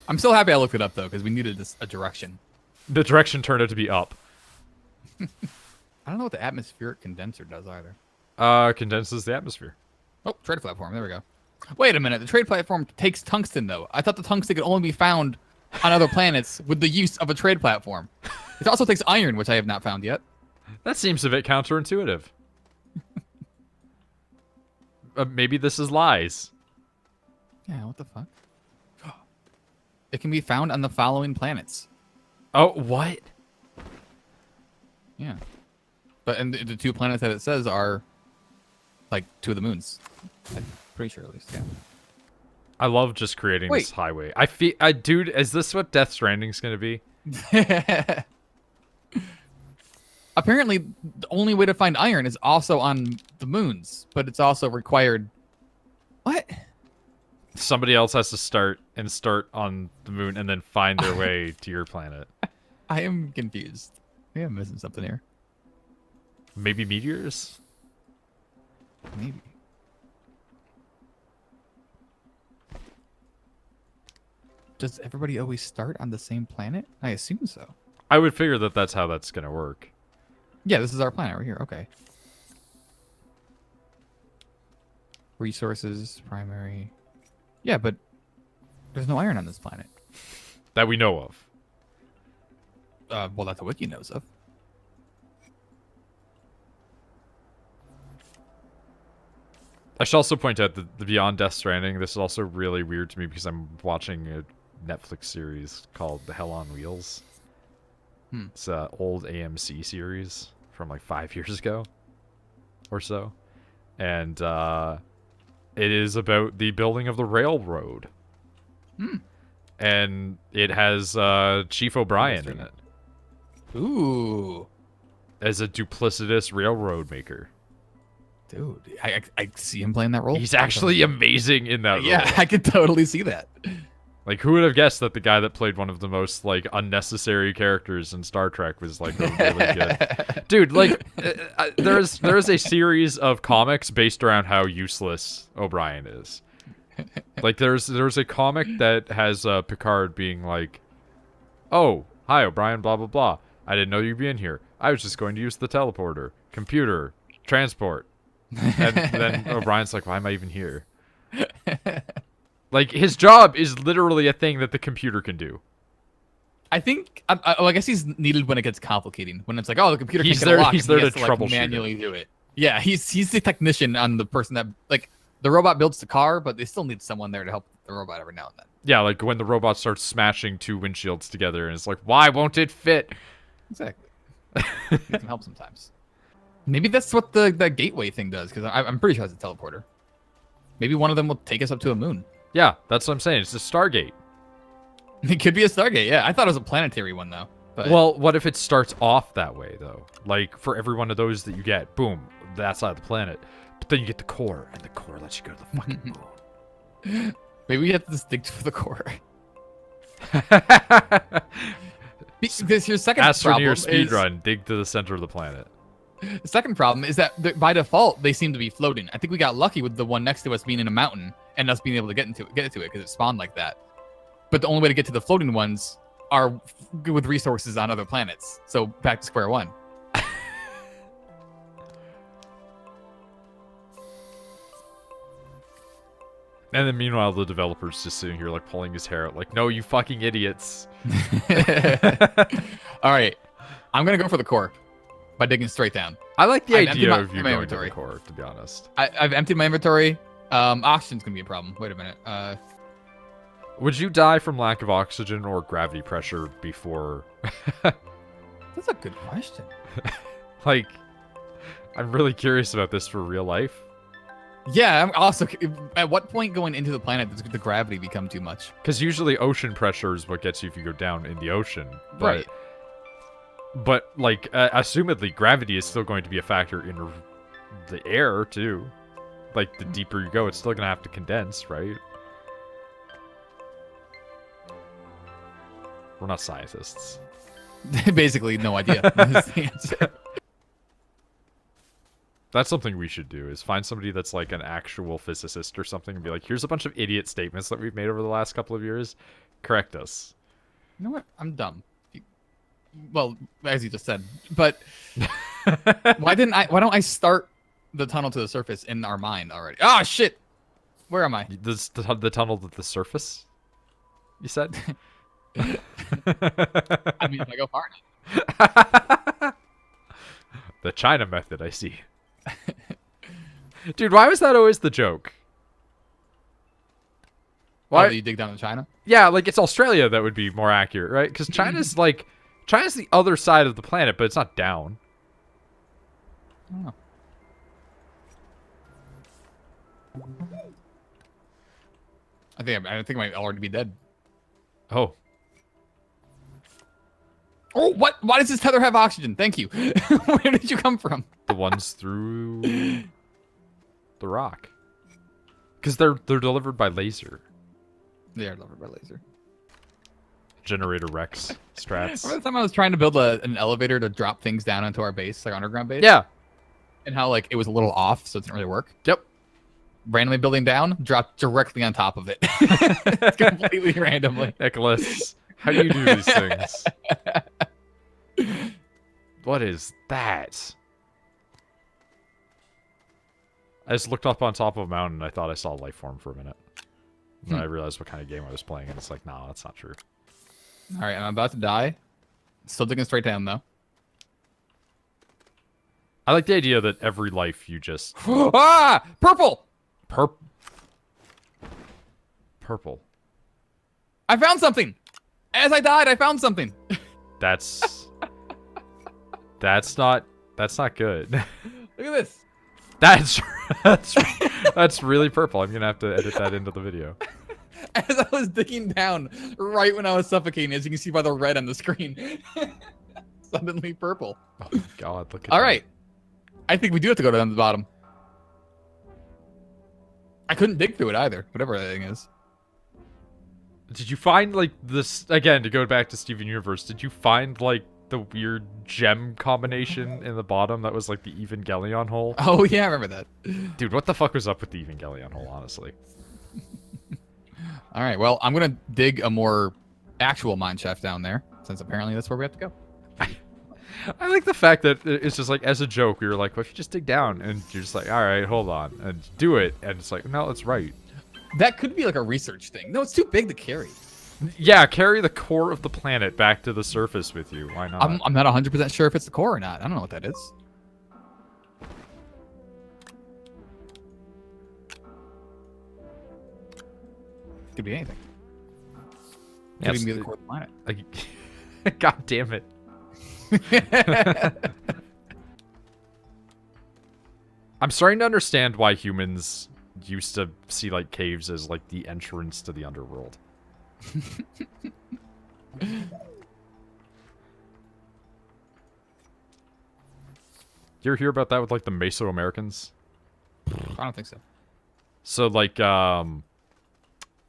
I'm still happy I looked it up though, because we needed a direction. The direction turned out to be up. I don't know what the atmospheric condenser does either. Condenses the atmosphere. Oh, trade platform. There we go. Wait a minute. The trade platform takes tungsten, though. I thought the tungsten could only be found on other planets with the use of a trade platform. It also takes iron, which I have not found yet. That seems a bit counterintuitive. Maybe this is lies. Yeah, what the fuck? It can be found on the following planets. Oh, what? Yeah. But and the two planets that it says are like two of the moons. I'm pretty sure at least, yeah. I love just creating this highway. Dude, is this what Death Stranding's gonna be? Apparently, the only way to find iron is also on the moons, but it's also required. What? Somebody else has to start on the moon and then find their way to your planet. I am confused. Maybe I'm missing something here. Maybe meteors? Maybe. Does everybody always start on the same planet? I assume so. I would figure that that's how that's gonna work. Yeah, this is our planet right here. Okay. Resources, primary. Yeah, but there's no iron on this planet. That we know of. Well, that's what Wiki knows of. I should also point out that the Beyond Death Stranding, this is also really weird to me because I'm watching a Netflix series called The Hell on Wheels. It's an old AMC series from like 5 years ago or so. And it is about the building of the railroad. And it has Chief O'Brien in it. Ooh. As a duplicitous railroad maker. Dude, I see him playing that role. He's actually amazing in that role. Yeah, I could totally see that. Like, who would have guessed that the guy that played one of the most, like, unnecessary characters in Star Trek was, like, really good. Dude, like, there's a series of comics based around how useless O'Brien is. Like, there's a comic that has Picard being like, oh, hi, O'Brien, blah, blah, blah. I didn't know you'd be in here. I was just going to use the teleporter, computer, transport. And then O'Brien's like, why am I even here? Like, his job is literally a thing that the computer can do. I think, I guess he's needed when it gets complicating. When it's like, oh, the computer can't get there, a lock. he's there to like, troubleshoot manually do it. Yeah, he's the technician on the person that, like, the robot builds the car, but they still need someone there to help the robot every now and then. Yeah, like when the robot starts smashing two windshields together and it's like, why won't it fit? Exactly. He can help sometimes. Maybe that's what the gateway thing does, because I'm pretty sure it's a teleporter. Maybe one of them will take us up to a moon. Yeah, that's what I'm saying. It's a Stargate. It could be a Stargate, yeah. I thought it was a planetary one, though. But... Well, what if it starts off that way, though? Like, for every one of those that you get, boom, that side of the planet. But then you get the core, and the core lets you go to the fucking moon. Maybe we have to stick to the core. Because your second Astroneer problem speedrun, dig to the center of the planet. The second problem is that by default they seem to be floating. I think we got lucky with the one next to us being in a mountain and us being able to get to it because it spawned like that. But the only way to get to the floating ones are with resources on other planets. So back to square one. And then meanwhile, the developer's just sitting here like pulling his hair out, like, no, you fucking idiots. All right, I'm gonna go for the core by digging straight down. I like the I've idea emptied of you my going inventory. to the core, to be honest. I've emptied my inventory. Oxygen's gonna be a problem. Wait a minute. Would you die from lack of oxygen or gravity pressure before? That's a good question. Like, I'm really curious about this for real life. Yeah, I'm also. At what point going into the planet does the gravity become too much? Because usually ocean pressure is what gets you if you go down in the ocean. But, Right. But, like, assumedly, gravity is still going to be a factor in the air, too. Like, the deeper you go, it's still going to have to condense, right? We're not scientists. Basically, no idea. That's the answer. That's something we should do, is find somebody that's like an actual physicist or something and be like, here's a bunch of idiot statements that we've made over the last couple of years. Correct us. You know what? I'm dumb. Well, as you just said, but why don't I start the tunnel to the surface in our mind already? Oh shit! Where am I? The tunnel to the surface? You said? I mean, if I go far enough. The China method, I see. Dude, why was that always the joke? Why? Oh, you dig down in China? Yeah, like it's Australia that would be more accurate, right? Because China's the other side of the planet, but it's not down. I don't know. I think I might already be dead. Oh. Oh, what? Why does this tether have oxygen? Thank you. Where did you come from? The ones through the rock. Because they're delivered by laser. They are delivered by laser. Generator Rex strats. Remember the time I was trying to build an elevator to drop things down into our base, like underground base? Yeah. And how like it was a little off, so it didn't really work? Yep. Randomly building down, dropped directly on top of it. Completely randomly. Nicholas, how do you do these things? What is that? I just looked up on top of a mountain and I thought I saw a life form for a minute. And then I realized what kind of game I was playing, and it's like, nah, that's not true. Alright, I'm about to die. Still digging straight down, though. I like the idea that every life you just... Ah! Purple! Purple. I found something! As I died, I found something! That's not good. Look at this. That's really purple. I'm gonna have to edit that into the video. As I was digging down, right when I was suffocating, as you can see by the red on the screen. Suddenly purple. Oh my god, look at All that. right. I think we do have to go down to the bottom. I couldn't dig through it either, whatever that thing is. Did you find, like, this... Again, to go back to Steven Universe, did you find, like, the weird gem combination in the bottom that was, like, the Evangelion hole? Oh, yeah, I remember that. Dude, what the fuck was up with the Evangelion hole, honestly? All right, well, I'm going to dig a more actual mine shaft down there, since apparently that's where we have to go. I like the fact that it's just like, as a joke, we were like, what if you just dig down? And you're just like, all right, hold on. And do it. And it's like, no, that's right. That could be like a research thing. No, it's too big to carry. Yeah, carry the core of the planet back to the surface with you. Why not? I'm not 100% sure if it's the core or not. I don't know what that is. Could be anything. Could even be the core of the planet. God damn it. I'm starting to understand why humans used to see like caves as like the entrance to the underworld. You ever hear about that with like the Mesoamericans? I don't think so. So like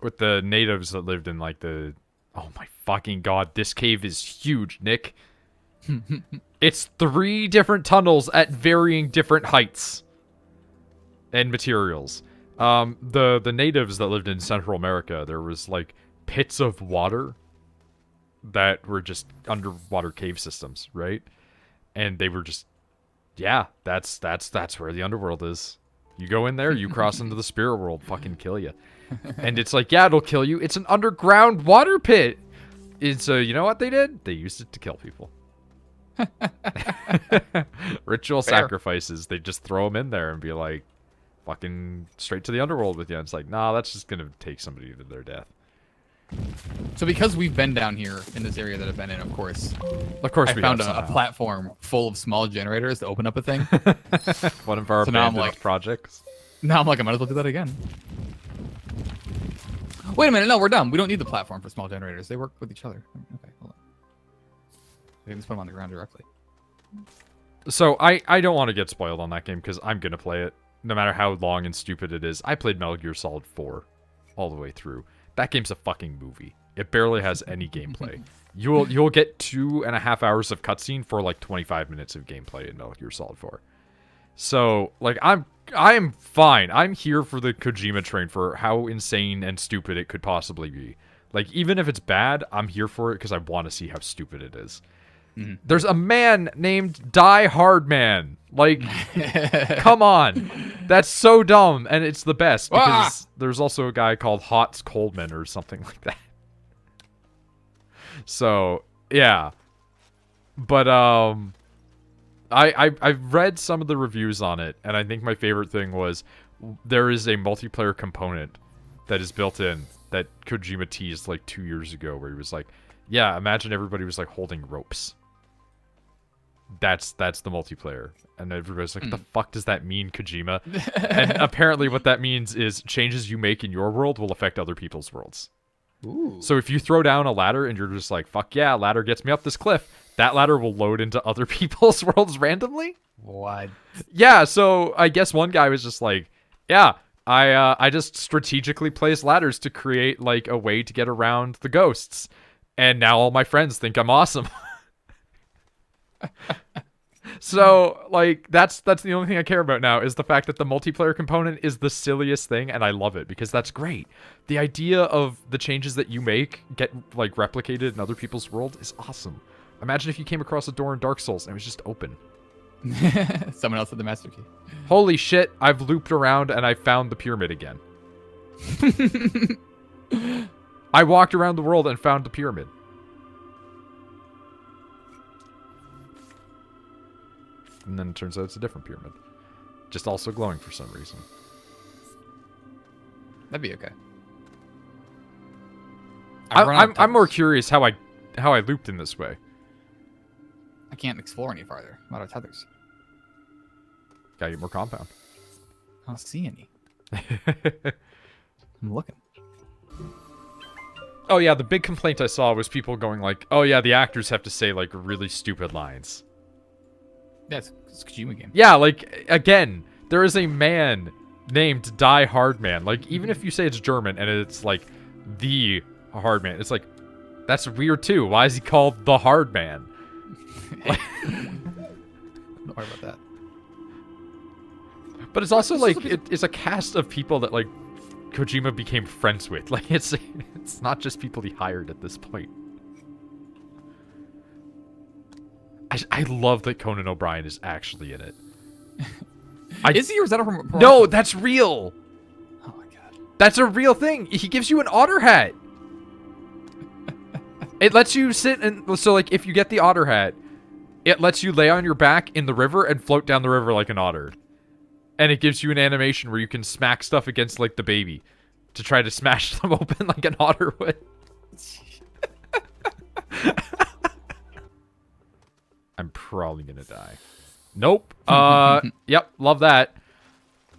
with the natives that lived in like the... Oh my fucking god, this cave is huge, Nick. It's 3 different tunnels at varying different heights and materials. The natives that lived in Central America, there was like pits of water that were just underwater cave systems, right? And they were just, yeah, that's where the underworld is. You go in there, you cross into the spirit world, fucking kill you. And it's like, yeah, it'll kill you. It's an underground water pit. And so, you know what they did? They used it to kill people. Ritual sacrifices. They just throw them in there and be like, fucking straight to the underworld with you. And it's like, nah, that's just gonna take somebody to their death. So because we've been down here in this area that I've been in, of course we found a platform full of small generators to open up a thing. One of our abandoned projects. Now I'm like, I might as well do that again. Wait a minute, no, we're done. We don't need the platform for small generators. They work with each other. Okay, hold on. We can just put them on the ground directly. So I don't want to get spoiled on that game because I'm gonna play it no matter how long and stupid it is. I played Metal Gear Solid 4 all the way through. That game's a fucking movie. It barely has any gameplay. You'll get 2.5 hours of cutscene for like 25 minutes of gameplay in Metal Gear Solid 4. So like I'm fine. I'm here for the Kojima train for how insane and stupid it could possibly be. Like, even if it's bad, I'm here for it because I want to see how stupid it is. Mm-hmm. There's a man named Die Hard Man. Like, come on. That's so dumb, and it's the best because there's also a guy called Hots Coldman or something like that. So, yeah. But, I've read some of the reviews on it, and I think my favorite thing was there is a multiplayer component that is built in that Kojima teased like 2 years ago, where he was like, yeah, imagine everybody was like holding ropes. That's the multiplayer. And everybody's like, what the fuck does that mean, Kojima? And apparently what that means is changes you make in your world will affect other people's worlds. Ooh. So if you throw down a ladder and you're just like, fuck yeah, ladder gets me up this cliff, that ladder will load into other people's worlds randomly? What? Yeah, so I guess one guy was just like, yeah, I just strategically place ladders to create like a way to get around the ghosts. And now all my friends think I'm awesome. So, like, that's the only thing I care about now is the fact that the multiplayer component is the silliest thing, and I love it because that's great. The idea of the changes that you make get, like, replicated in other people's world is awesome. Imagine if you came across a door in Dark Souls and it was just open. Someone else had the master key. Holy shit, I've looped around and I found the pyramid again. I walked around the world and found the pyramid. And then it turns out it's a different pyramid. Just also glowing for some reason. That'd be okay. I'm more curious how I looped in this way. I can't explore any farther. I'm out of tethers. Gotta get more compound. I don't see any. I'm looking. Oh yeah, the big complaint I saw was people going like, oh yeah, the actors have to say like really stupid lines. Yeah, it's a Kojima game. Yeah, like, again, there is a man named Die Hard Man. Like, even if you say it's German and it's like the Hard Man, it's like, that's weird too. Why is he called the Hard Man? Don't worry about that. But it's also like it's a cast of people that like Kojima became friends with. Like it's not just people he hired at this point. I love that Conan O'Brien is actually in it. Is he or is that from? No, that's real. Oh my god. That's a real thing. He gives you an otter hat. It lets you sit and so like if you get the otter hat, it lets you lay on your back in the river and float down the river like an otter. And it gives you an animation where you can smack stuff against like the baby to try to smash them open like an otter would. I'm probably gonna die. Nope. Yep, love that.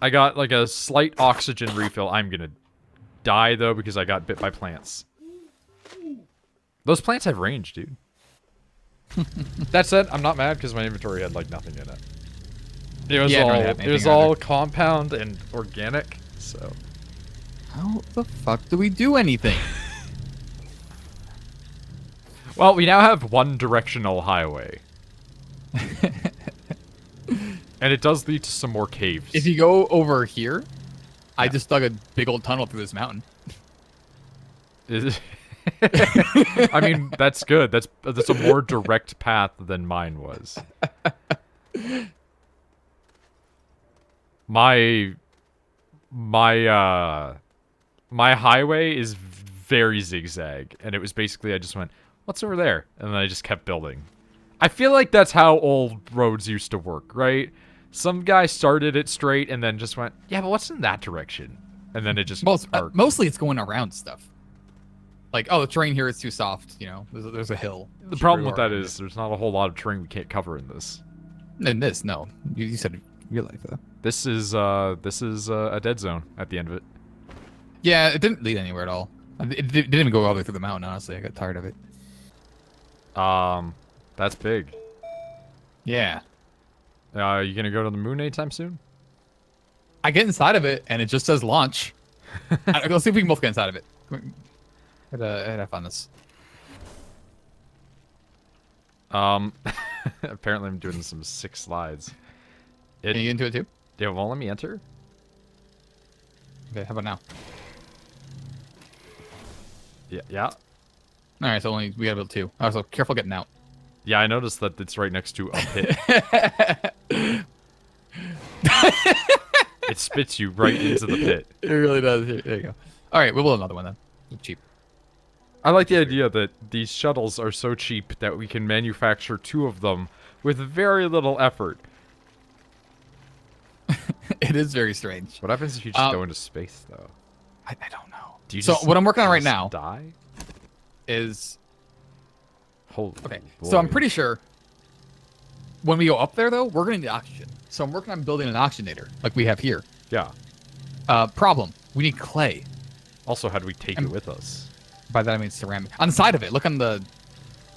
I got like a slight oxygen refill. I'm gonna die though because I got bit by plants. Those plants have range, dude. That said, I'm not mad because my inventory had like nothing in it. It was all compound and organic, so. How the fuck do we do anything? Well, we now have one directional highway. And it does lead to some more caves. If you go over here, I just dug a big old tunnel through this mountain. I mean, that's good. That's a more direct path than mine was. My highway is very zigzag, and it was basically I just went, what's over there? And then I just kept building. I feel like that's how old roads used to work, right? Some guy started it straight and then just went, yeah, but what's in that direction? And then it just mostly it's going around stuff. Like, oh, the terrain here is too soft, you know. There's a hill. The problem with that is there's not a whole lot of terrain we can't cover in this. In this, no. You said real life though. This is a dead zone at the end of it. Yeah, it didn't lead anywhere at all. It didn't even go all the way through the mountain, honestly. I got tired of it. That's big. Yeah. You gonna go to the moon anytime soon? I get inside of it, and it just says launch. Let's see if we can both get inside of it. I had to find this. Apparently I'm doing some sick slides. Can you get into it too? Yeah, won't let me enter? Okay, how about now? Yeah, yeah. All right, so only we gotta build 2. Oh, so careful getting out. Yeah, I noticed that it's right next to a pit. It spits you right into the pit. It really does. There you go. All right, we'll build another one then. It's cheap. I like the idea that these shuttles are so cheap that we can manufacture 2 of them with very little effort. It is very strange. What happens if you just go into space, though? I don't know. Do you so just, what I'm working on right just now die? is Holy okay. boy. So I'm pretty sure when we go up there, though, we're gonna need oxygen. So I'm working on building an oxygenator like we have here. Yeah. Problem: we need clay. Also, how do we take it with us? By that I mean ceramic. On the side of it, look on the.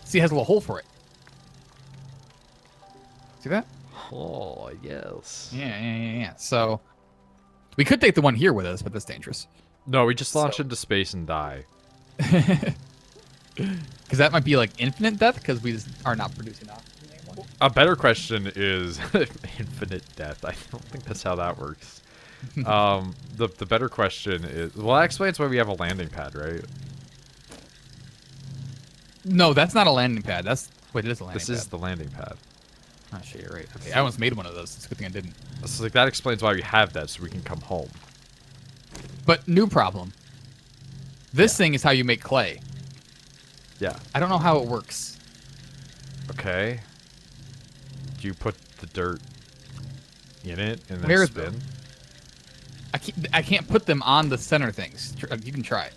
See, it has a little hole for it. See that? Oh, yes. Yeah. So we could take the one here with us, but that's dangerous. No, we just launch into space and die. Because that might be like infinite death because we just are not producing oxygen anymore. A better question is infinite death. I don't think that's how that works. The better question is, well, that explains why we have a landing pad, right? No, that's not a landing pad. Wait, it is a landing pad. This is the landing pad. Oh shit, you're right. Okay, I almost made one of those. It's a good thing I didn't. So like that explains why we have that, so we can come home. But new problem. This thing is how you make clay. Yeah. I don't know how it works. Okay. Do you put the dirt in it and then Where is spin? I can't put them on the center things. You can try.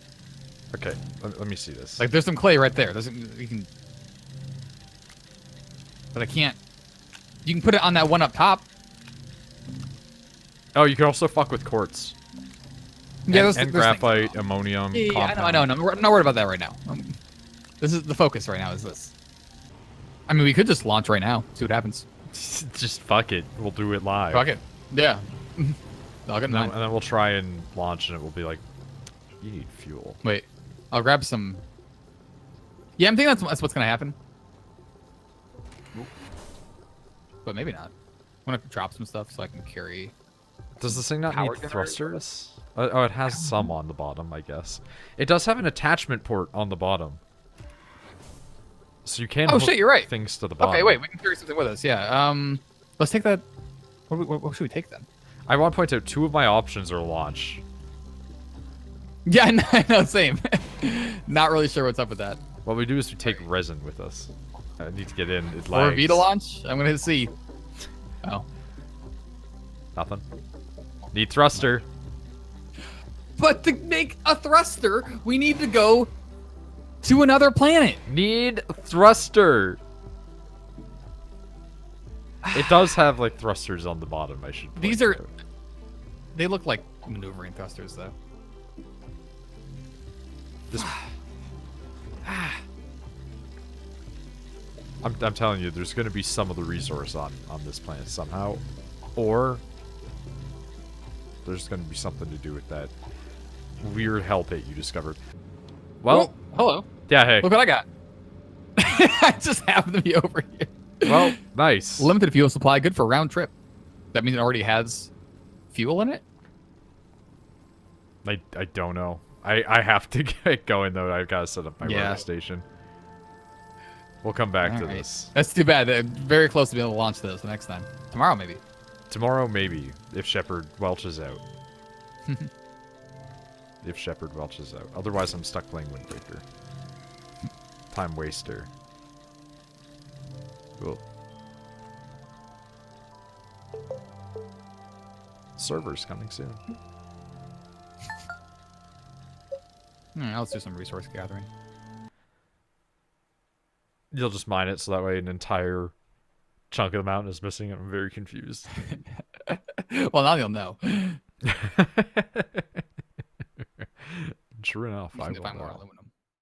Okay, let me see this. Like there's some clay right there. You can. But I can't. You can put it on that one up top. Oh, you can also fuck with quartz. Yeah, and graphite, ammonium, Yeah, compound. I know. I'm not worried about that right now. This is the focus right now. Is this? I mean, we could just launch right now. See what happens. Just fuck it. We'll do it live. Fuck it. Yeah. I'll get And then we'll try and launch, and it will be like, you need fuel. Wait, I'll grab some. Yeah, I'm thinking that's what's gonna happen. But maybe not. I'm gonna drop some stuff so I can carry. Does this thing not Power need generator thrusters? Oh, it has some on the bottom, I guess. It does have an attachment port on the bottom. So you can Oh shit, you're right. things to the bottom. Okay, wait, we can carry something with us. Yeah. Let's take that. What should we take then? I want to point out 2 of my options are launch. Yeah, I know, same. Not really sure what's up with that. What we do is we take resin with us. I need to get in. It Or lags. V to launch? I'm gonna hit C. Oh. Nothing. Need thruster. But to make a thruster, we need to go to another planet. Need thruster. It does have like thrusters on the bottom. I should. These point are. out. They look like maneuvering thrusters, though. This. I'm telling you, there's going to be some of the resource on this planet somehow, or there's going to be something to do with that weird hell pit you discovered. Well, oh, hello. Yeah, hey. Look what I got. I just happened to be over here. Well, nice. Limited fuel supply, good for a round trip. That means it already has fuel in it? I don't know. I have to get going, though. I've got to set up my workstation. We'll come back to this. That's too bad. They're very close to being able to launch this the next time. Tomorrow, maybe. Tomorrow, maybe, if Shepard welches out. If Shepard welches out. Otherwise, I'm stuck playing Windbreaker. Time waster. Cool. Servers coming soon. Let's do some resource gathering. You'll just mine it so that way an entire chunk of the mountain is missing. I'm very confused. Well, now you'll know. Sure enough, I will find more know. aluminum.